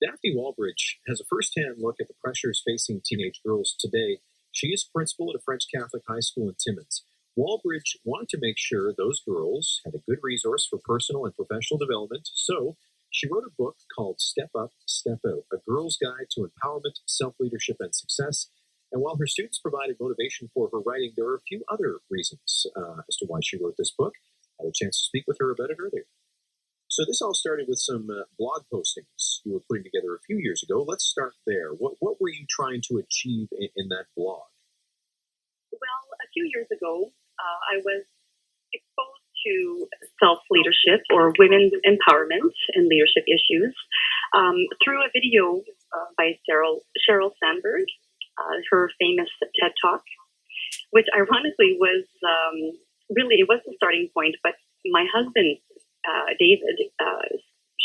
Daphne Wallbridge has a first-hand look at the pressures facing teenage girls today. She is principal at a French Catholic high school in Timmins. Wallbridge wanted to make sure those girls had a good resource for personal and professional development, so she wrote a book called Step Up, Step Out, A Girl's Guide to Empowerment, Self-Leadership, and Success. And while her students provided motivation for her writing, there are a few other reasons as to why she wrote this book. I had a chance to speak with her about it earlier. So this all started with some blog postings you were putting together a few years ago. Let's start there. What were you trying to achieve in that blog? Well, a few years ago, I was exposed to self-leadership or women's empowerment and leadership issues through a video by Sheryl Sandberg, her famous TED Talk, which ironically was really, it was the starting point, but my husband, David,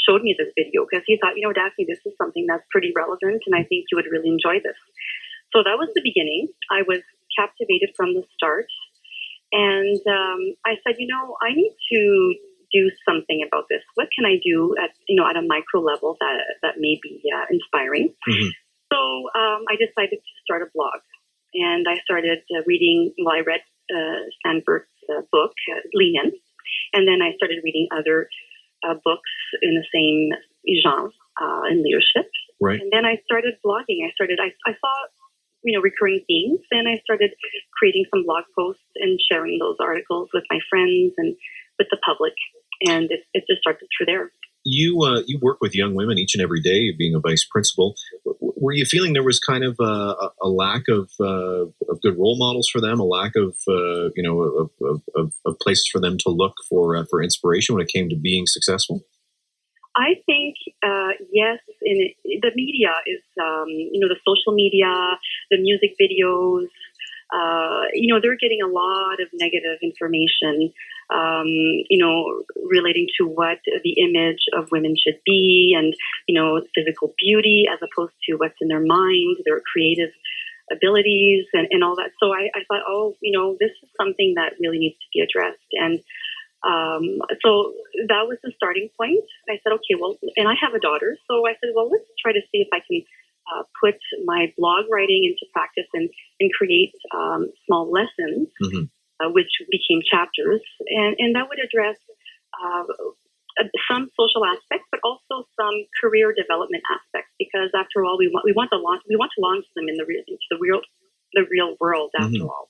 showed me this video because he thought, Daphne, this is something that's pretty relevant and I think you would really enjoy this. So that was the beginning. I was captivated from the start. And I said, I need to do something about this. What can I do at a micro level that may be inspiring? Mm-hmm. So I decided to start a blog. And I started reading, I read Sandberg's book, Lean In. And then I started reading other books in the same genre in leadership. Right. And then I started blogging. I saw, recurring themes, and I started creating some blog posts and sharing those articles with my friends and with the public. And it just started through there. You work with young women each and every day, being a vice principal. Were you feeling there was kind of a lack of good role models for them, a lack of of places for them to look for inspiration when it came to being successful? I think yes. The media is the social media, the music videos. They're getting a lot of negative information, relating to what the image of women should be and, physical beauty as opposed to what's in their mind, their creative abilities and all that. So I thought, this is something that really needs to be addressed. And so that was the starting point. I said, okay, well, and I have a daughter. So I said, well, let's try to see if I can put my blog writing into practice and create small lessons, mm-hmm. Which became chapters. And that would address some social aspects, but also some career development aspects. Because after all, we want to launch them into the real world. After mm-hmm. all,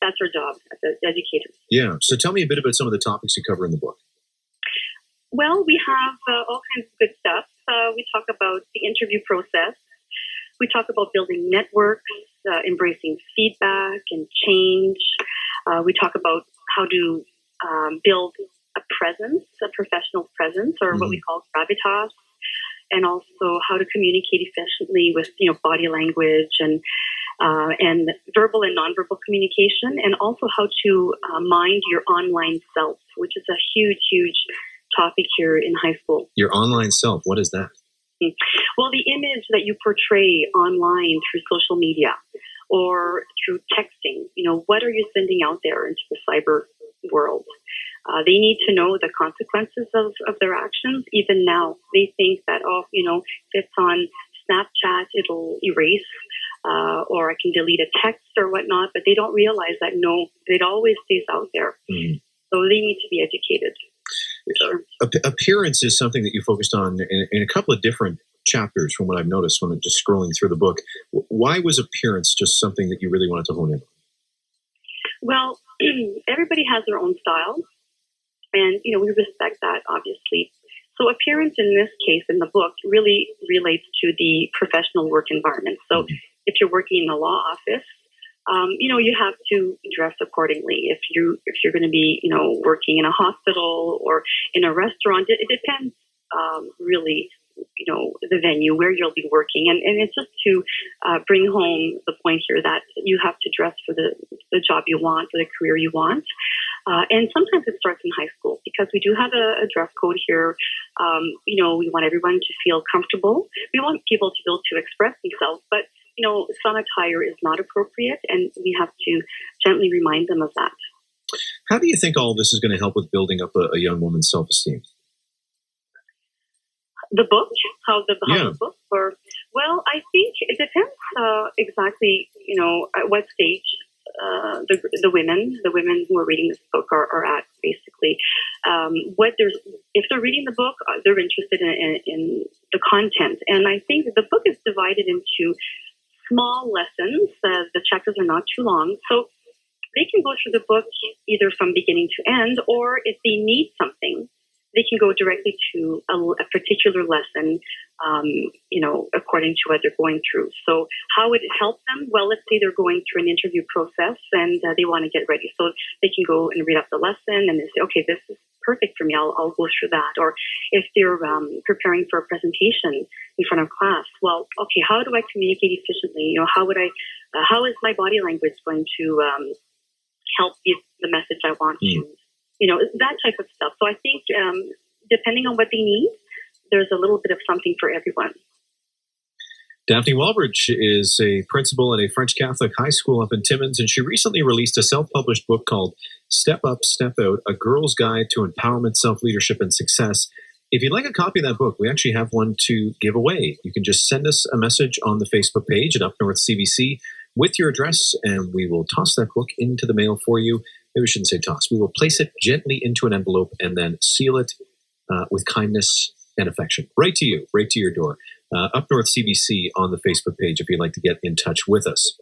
that's our job as educators. Yeah. So tell me a bit about some of the topics you cover in the book. Well, we have all kinds of good stuff. We talk about the interview process. We talk about building networks, embracing feedback and change. We talk about how to build a presence, a professional presence, or mm-hmm. what we call gravitas, and also how to communicate efficiently with body language and verbal and nonverbal communication, and also how to mind your online self, which is a huge topic here in high school. Your online self, what is that? Well, the image that you portray online through social media or through texting, what are you sending out there into the cyber world? They need to know the consequences of their actions. Even now, they think that, if it's on Snapchat, it'll erase, or I can delete a text or whatnot, but they don't realize that, no, it always stays out there. Mm-hmm. So they need to be educated. Sure. Appearance is something that you focused on in a couple of different chapters from what I've noticed when I'm just scrolling through the book. Why was appearance just something that you really wanted to hone in on? Well, everybody has their own style, and, we respect that, obviously. So appearance in this case, in the book, really relates to the professional work environment. So mm-hmm. if you're working in a law office, you have to dress accordingly. If you're going to be, working in a hospital or in a restaurant, it depends really, the venue where you'll be working. And it's just to bring home the point here that you have to dress for the job you want, for the career you want. And sometimes it starts in high school because we do have a dress code here. We want everyone to feel comfortable. We want people to be able to express themselves, but some attire is not appropriate, and we have to gently remind them of that. How do you think all of this is going to help with building up a young woman's self-esteem? The book, how the book, or well, I think it depends exactly, at what stage the women who are reading this book are at, basically. If they're reading the book, they're interested in the content, and I think the book is divided into small lessons. The chapters are not too long, so they can go through the book either from beginning to end, or if they need something, they can go directly to a particular lesson, according to what they're going through. So how would it help them? Well, let's say they're going through an interview process and they want to get ready. So they can go and read up the lesson and they say, okay, this is perfect for me. I'll go through that. Or if they're preparing for a presentation in front of class, well, okay, how do I communicate efficiently? How is my body language going to help give the message I want to? That type of stuff. So I think depending on what they need, there's a little bit of something for everyone. Daphne Wallbridge is a principal at a French Catholic high school up in Timmins, and she recently released a self-published book called Step Up, Step Out, A Girl's Guide to Empowerment, Self-Leadership, and Success. If you'd like a copy of that book, we actually have one to give away. You can just send us a message on the Facebook page at Up North CBC with your address, and we will toss that book into the mail for you. Maybe we shouldn't say toss. We will place it gently into an envelope and then seal it with kindness and affection. Right to you, right to your door. Up North CBC on the Facebook page if you'd like to get in touch with us.